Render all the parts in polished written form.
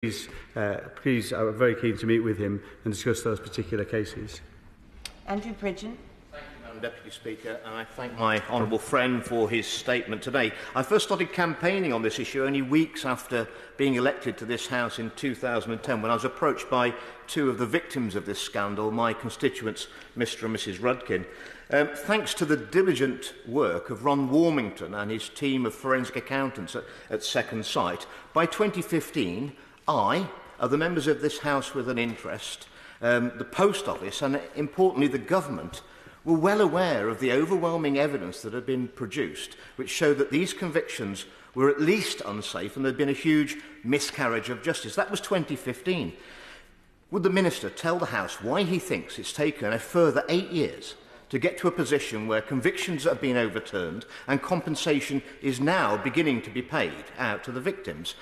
please, I'm very keen to meet with him and discuss those particular cases. Andrew Bridgen. Thank you, Madam Deputy Speaker, and I thank my honourable friend for his statement today. I first started campaigning on this issue only weeks after being elected to this House in 2010, when I was approached by two of the victims of this scandal, my constituents, Mr and Mrs Rudkin. Thanks to the diligent work of Ron Warmington and his team of forensic accountants at Second Sight, by 2015, I, the members of this House with an interest, the Post Office and, importantly, the Government, were well aware of the overwhelming evidence that had been produced, which showed that these convictions were at least unsafe and there had been a huge miscarriage of justice. That was 2015. Would the Minister tell the House why he thinks it's taken a further 8 years to get to a position where convictions have been overturned and compensation is now beginning to be paid out to the victims?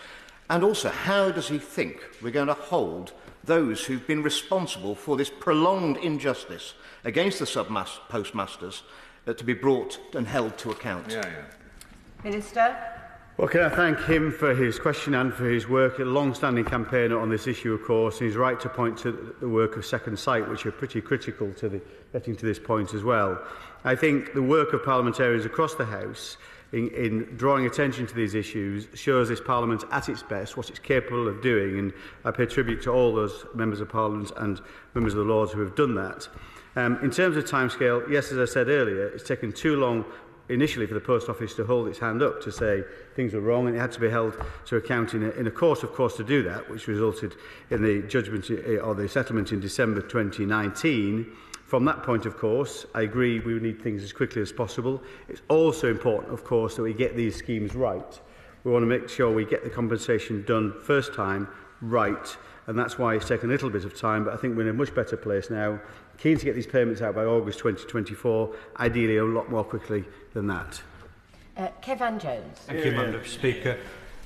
And also, how does he think we're going to hold those who've been responsible for this prolonged injustice against the postmasters to be brought and held to account? Minister. Well, can I thank him for his question and for his work, a long-standing campaigner on this issue, of course, and he's right to point to the work of Second Sight, which are pretty critical to getting to this point as well. I think the work of parliamentarians across the House in drawing attention to these issues shows this Parliament at its best, what it's capable of doing, and I pay tribute to all those members of Parliament and members of the Lords who have done that. In terms of timescale, yes, as I said earlier, it's taken too long initially for the Post Office to hold its hand up to say things were wrong, and it had to be held to account in a court, of course, to do that, which resulted in the judgment or the settlement in December 2019. From that point, of course, I agree we need things as quickly as possible. It's also important, of course, that we get these schemes right. We want to make sure we get the compensation done first time right, and that's why it's taken a little bit of time, but I think we're in a much better place now. Keen to get these payments out by August 2024, ideally a lot more quickly than that. Kevan Jones. Thank you, Madam Speaker.